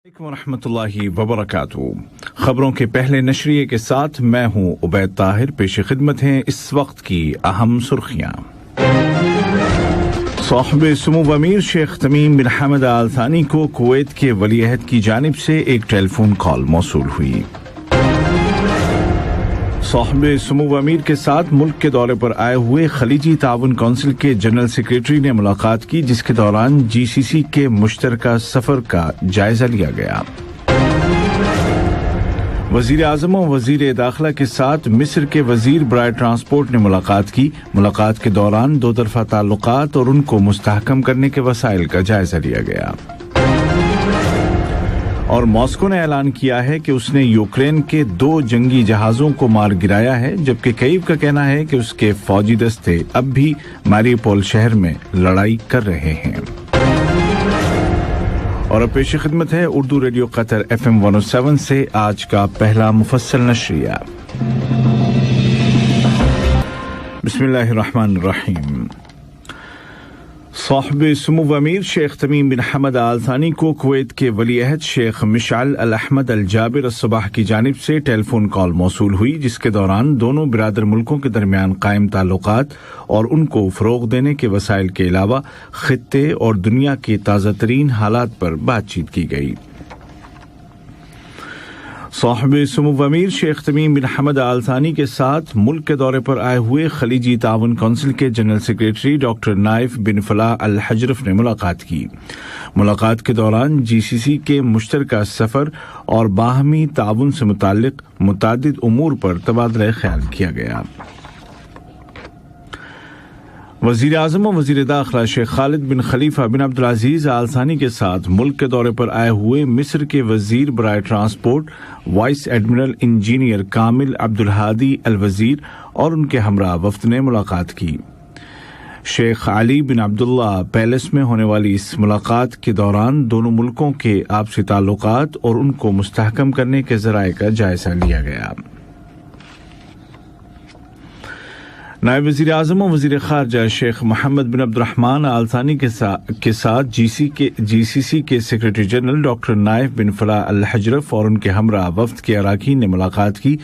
वरहमतुल्लाहि वबरकातुहू। खबरों के पहले नशरिए के साथ मैं हूं उबैद ताहिर। पेश खिदमत हैं इस वक्त की अहम सुर्खियां। साहिब सुमू अमीर शेख तमीम बिन हमद आल थानी को कुवैत के वलीअहद की जानिब से एक टेलीफोन कॉल मौसूल हुई। साहिब सुमू अमीर के साथ मुल्क के दौरे पर आए हुए खलीजी ताउन कौंसिल के जनरल सेक्रेटरी ने मुलाकात की, जिसके दौरान GCC के मुश्तरका सफर का जायजा लिया गया। वजीर आजम और वजीर दाखिला के साथ मिस्र के वजीर बराए ट्रांसपोर्ट ने मुलाकात की। मुलाकात के दौरान दो तरफा ताल्लुकात और उनको मुस्तहकम करने के वसाइल का जायजा लिया गया। और मॉस्को ने ऐलान किया है कि उसने यूक्रेन के 2 जंगी जहाजों को मार गिराया है, जबकि कीव का कहना है कि उसके फौजी दस्ते अब भी मारियोपोल शहर में लड़ाई कर रहे हैं। और अब पेश खिदमत है उर्दू रेडियो कतर FM 107 से आज का पहला मुफस्सल नशरिया। बिस्मिल्लाहिर्रहमानिर्रहीम। साहिब सुमू अमीर शेख तमीम बिन हमद आल थानी को कुवैत के वलीअहद शेख मिशाल अल अहमद अल जाबिर अस्सबाह की जानिब से टेलीफोन कॉल मौसूल हुई, जिसके दौरान दोनों बिरादर मुल्कों के दरमियान कायम ताल्लुकात और उनको फ़रोग़ देने के वसाइल के अलावा खित्ते और दुनिया के ताज़ा तरीन हालात पर बातचीत की गई। साहिब सुमू अमीर शेख तमीम बिन हमद आल थानी के साथ मुल्क के दौरे पर आए हुए खलीजी ताउन कौंसिल के जनरल सेक्रेटरी डॉक्टर नाइफ बिन फलाह अल हजरफ ने मुलाकात की। मुलाकात के दौरान GCC के मुश्तरका सफर और बाहमी ताउन से मुताल्लिक मुतादिद उमूर पर तबादला ख्याल किया गया। वजीर आजम और वजीर दाखिला शेख खालिद बिन खलीफा बिन अब्दुल अजीज आल थानी के साथ मुल्क के दौरे पर आए हुए मिस्र के वजीर बराए ट्रांसपोर्ट वाइस एडमिरल इंजीनियर कामिल अब्दुल हादी अल वजीर और उनके हमरा वफ्द ने मुलाकात की। शेख अली बिन अब्दुल्ला पैलेस में होने वाली इस मुलाकात के दौरान दोनों मुल्कों के आपसी ताल्लुकात और उनको मुस्तहकम करने के जराये का जायजा लिया गया। नायब वज़ीर आज़म और वज़ीर ख़ारजा शेख मोहम्मद बिन अब्दुर्रहमान आल थानी के साथ GCC के सेक्रेटरी जनरल डॉक्टर नाइफ बिन फलाह अल हजरफ और उनके हमरा वफ्द के अराकीन ने मुलाकात की,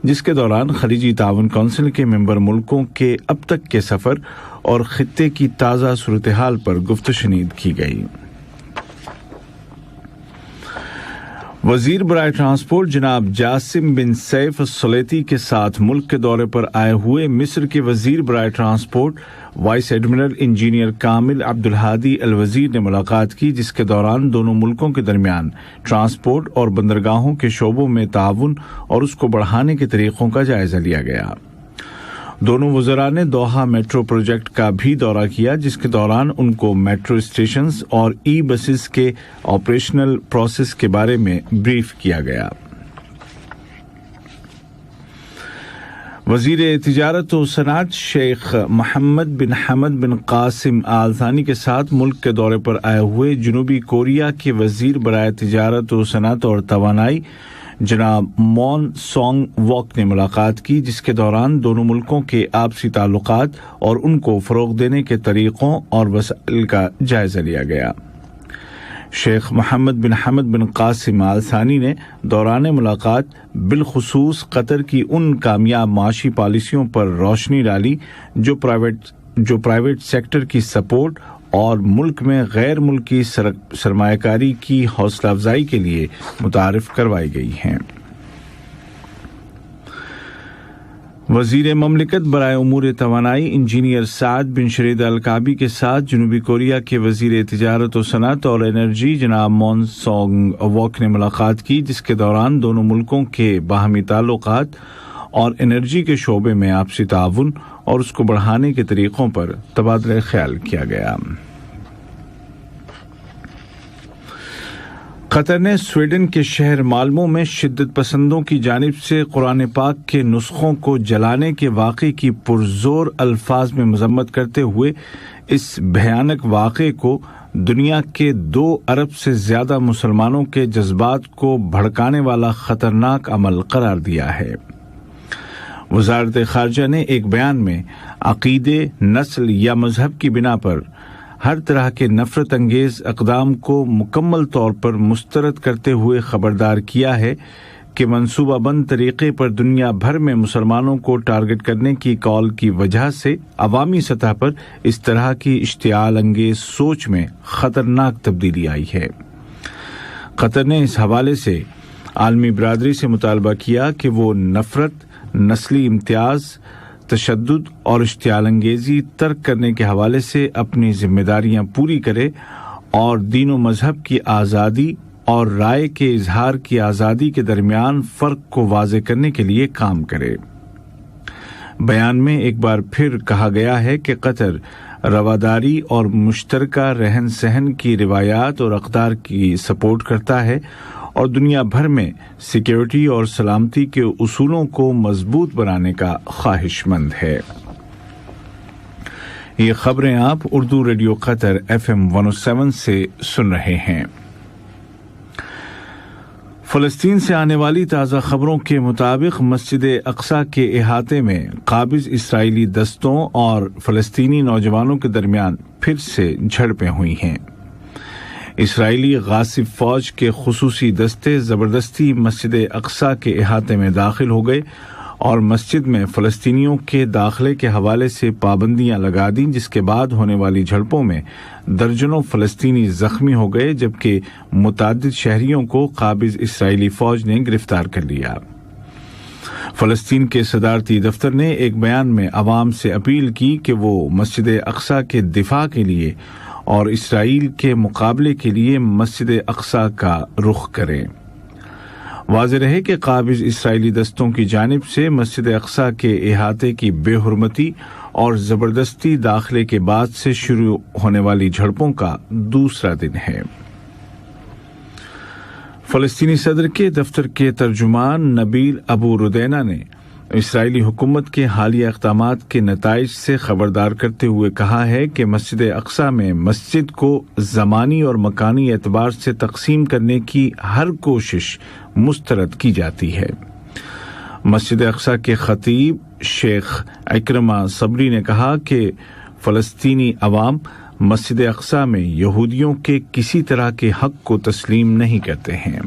जिसके दौरान खलीजी ताउन कौंसिल के मेंबर मुल्कों के अब तक के सफ़र और खित्ते की ताज़ा सूरत हाल पर गुफ्तशनीद की गई। वजीर बराए ट्रांसपोर्ट जनाब जासिम बिन सैफ सलेती के साथ मुल्क के दौरे पर आए हुए मिस्र के वजीर बराए ट्रांसपोर्ट वाइस एडमिरल इंजीनियर कामिल अब्दुल हादी अल वजीर ने मुलाकात की, जिसके दौरान दोनों मुल्कों के दरमियान ट्रांसपोर्ट और बंदरगाहों के शोबों में ताउन और उसको बढ़ाने के तरीकों का जायजा लिया गया। दोनों वज़रा ने दोहा मेट्रो प्रोजेक्ट का भी दौरा किया, जिसके दौरान उनको मेट्रो स्टेशंस और बसेस के ऑपरेशनल प्रोसेस के बारे में ब्रीफ किया गया। वज़ीर तिजारत और सनात शेख मोहम्मद बिन हमद बिन कासिम आल थानी के साथ मुल्क के दौरे पर आए हुए जनूबी कोरिया के वज़ीर बराए तिजारत और सनात और तवानाई जनाब मॉन सोंग वॉक ने मुलाकात की, जिसके दौरान दोनों मुल्कों के आपसी ताल्लुकात और उनको फ़रोग़ देने के तरीक़ों और वसाइल का जायजा लिया गया। शेख मोहम्मद बिन हमद बिन कासिम आल थानी ने दौरान मुलाकात बिलखुसूस कतर की उन कामयाब माशी पॉलिसियों पर रोशनी डाली जो प्राइवेट सेक्टर की सपोर्ट और मुल्क में गैर मुल्की सरमायाकारी की हौसला अफजाई के लिए मुतारिफ करवाई गई हैं। वजीर ममलिकत बराए उमूर तवानाई इंजीनियर साद बिन शरीद अल काबी के साथ जनूबी कोरिया के वजीर तिजारत और सनअत और एनर्जी जनाब मॉन सोंग वॉक ने मुलाकात की, जिसके दौरान दोनों मुल्कों के बाहमी ताल्लुकात और एनर्जी के शोबे में आपसी ताउन और उसको बढ़ाने के तरीकों पर तबादला ख्याल किया गया। कतर ने स्वीडन के शहर माल्मो में शिद्दत पसंदों की जानिब से कुरान पाक के नुस्खों को जलाने के वाक़े की पुरजोर अल्फाज में मजम्मत करते हुए इस भयानक वाक़े को दुनिया के 2 अरब से ज्यादा मुसलमानों के जज्बात को भड़काने वाला खतरनाक अमल करार दिया है। वज़ारत ख़ारजा ने एक बयान में अक़ीदे, नस्ल या मजहब की बिना पर हर तरह के नफरत अंगेज इक़दाम को मुकम्मल तौर पर मुस्तरद करते हुए खबरदार किया है कि मंसूबाबंद तरीके पर दुनिया भर में मुसलमानों को टारगेट करने की कॉल की वजह से अवामी सतह पर इस तरह की इश्तियाल अंगेज सोच में खतरनाक तब्दीली आई है। कतर ने इस हवाले से आलमी बिरादरी से मुतालबा किया कि वो नफरत, नस्ली इम्तियाज, तशद्दुद और इश्तियाल अंगेजी तर्क करने के हवाले से अपनी जिम्मेदारियां पूरी करे और दीन व मजहब की आज़ादी और राय के इजहार की आज़ादी के दरमियान फ़र्क को वाज़े करने के लिए काम करे। बयान में एक बार फिर कहा गया है कि कतर रवादारी और मुश्तरका रहन सहन की रिवायात और अक़दार की सपोर्ट करता है और दुनिया भर में सिक्योरिटी और सलामती के उसूलों को मजबूत बनाने का ख्वाहिशमंद है। ये खबरें आप उर्दू रेडियो कतर FM 107 से सुन रहे हैं। फ़लस्तीन से आने वाली ताज़ा खबरों के मुताबिक मस्जिद अक्सा के इहाते में काबिज इसराइली दस्तों और फ़लस्तीनी नौजवानों के दरमियान फिर से झड़पें हुई हैं। इसराइली गासिब फौज के खुसूसी दस्ते ज़बरदस्ती मस्जिद अक्सा के इहाते में दाखिल हो गए और मस्जिद में फ़लस्तीनियों के दाखिले के हवाले से पाबंदियां लगा दी, जिसके बाद होने वाली झड़पों में दर्जनों फ़लस्तीनी ज़ख्मी हो गए जबकि मुताद्दिद शहरियों को काबिज इसराइली फौज ने गिरफ्तार कर लिया। फ़लस्तीन के सदारती दफ्तर ने एक बयान में अवाम से अपील की कि वो मस्जिद अक्सा के दिफा के लिए और इसराइल के मुकाबले के लिए मस्जिद अक्सा का रुख करें। वाज़ेह रहे कि काबिज इसराइली दस्तों की जानिब से मस्जिद अक्सा के इहाते की बेहुरमती और ज़बरदस्ती दाखिले के बाद से शुरू होने वाली झड़पों का दूसरा दिन है। फ़लस्तीनी सदर के दफ्तर के तर्जुमान नबील अबू रुदैना ने इसराइली हुकूमत के हालिया इक़दामात के नताइज से खबरदार करते हुए कहा है कि मस्जिद अक्सा में मस्जिद को ज़मानी और मकानी एतबार से तकसीम करने की हर कोशिश मुस्तरद की जाती है। मस्जिद अक्सा के खतीब शेख इकरमा सबरी ने कहा कि फ़लस्तीनी अवाम मस्जिद अक्सा में यहूदियों के किसी तरह के हक को तस्लीम नहीं करते हैं।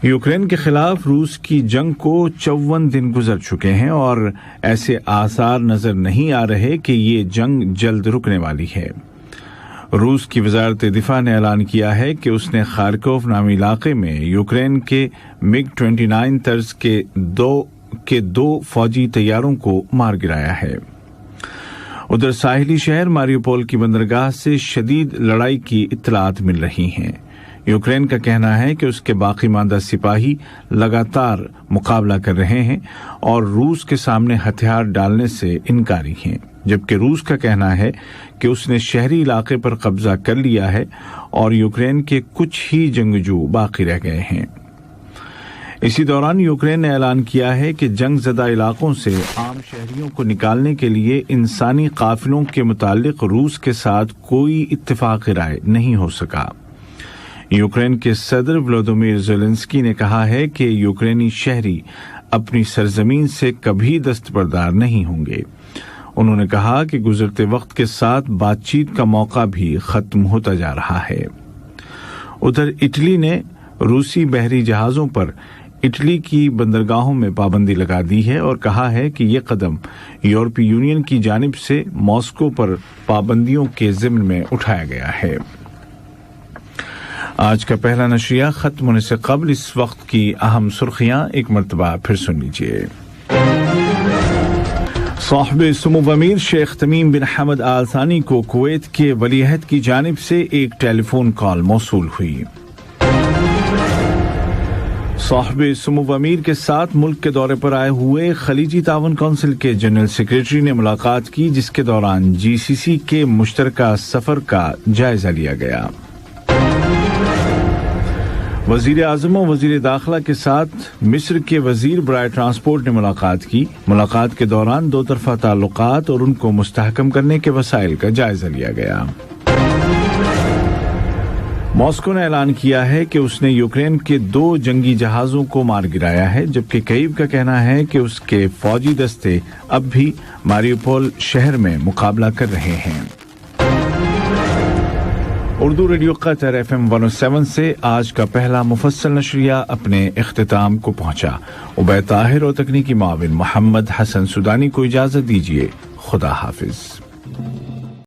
यूक्रेन के खिलाफ रूस की जंग को 54 दिन गुजर चुके हैं और ऐसे आसार नजर नहीं आ रहे कि ये जंग जल्द रुकने वाली है। रूस की वजारत दिफा ने ऐलान किया है कि उसने खारकोव नामी इलाके में यूक्रेन के MiG-29 तर्ज के दो फौजी तैयारों को मार गिराया है। उधर साहिली शहर मारियोपोल की बंदरगाह से शदीद लड़ाई की इत्तलात मिल रही हैं। यूक्रेन का कहना है कि उसके बाकी मांदा सिपाही लगातार मुकाबला कर रहे हैं और रूस के सामने हथियार डालने से इनकारी हैं, जबकि रूस का कहना है कि उसने शहरी इलाके पर कब्जा कर लिया है और यूक्रेन के कुछ ही जंगजू बाकी रह गए हैं। इसी दौरान यूक्रेन ने ऐलान किया है कि जंग ज़दा इलाकों से आम शहरियों को निकालने के लिए इंसानी काफिलों के मुतालिक रूस के साथ कोई इत्तेफाक राय नहीं हो सका। यूक्रेन के सदर व्लादिमीर ज़ेलेंस्की ने कहा है कि यूक्रेनी शहरी अपनी सरजमीन से कभी दस्तबरदार नहीं होंगे। उन्होंने कहा कि गुजरते वक्त के साथ बातचीत का मौका भी खत्म होता जा रहा है। उधर इटली ने रूसी बहरी जहाज़ों पर इटली की बंदरगाहों में पाबंदी लगा दी है और कहा है कि ये कदम यूरोपीय यूनियन की जानिब से मॉस्को पर पाबंदियों के ज़िम्न में उठाया गया है। आज का पहला नशरिया खत्म होने से कबल इस वक्त की अहम सुर्खियां एक मरतबा फिर सुन लीजिए। साहिब सुमो अमीर शेख तमीम बिन हमद आल थानी को कुवैत के वलीअहद की जानिब से एक टेलीफोन कॉल मौसूल हुई। साहिब सुमो अमीर के साथ मुल्क के दौरे पर आए हुए खलीजी तावन कौंसिल के जनरल सेक्रेटरी ने मुलाकात की, जिसके दौरान GCC के मुश्तरका सफर का जायजा लिया गया। वजीर आज़म और वजीर दाखिला के साथ मिस्र के वजीर बराए ट्रांसपोर्ट ने मुलाकात की। मुलाकात के दौरान दो तरफा ताल्लुकात और उनको मुस्तहकम करने के वसाइल का जायजा लिया गया। मॉस्को ने ऐलान किया है कि उसने यूक्रेन के 2 जंगी जहाजों को मार गिराया है, जबकि कीव का कहना है कि उसके फौजी दस्ते अब भी मारियोपोल शहर में मुकाबला कर रहे हैं। उर्दू रेडियो कतर FM 107 से आज का पहला मुफस्सल नशरिया अपने इख्तिताम को पहुंचा। उबैद ताहिर और तकनीकी माविन मोहम्मद हसन सुदानी को इजाजत दीजिए। खुदा हाफिज।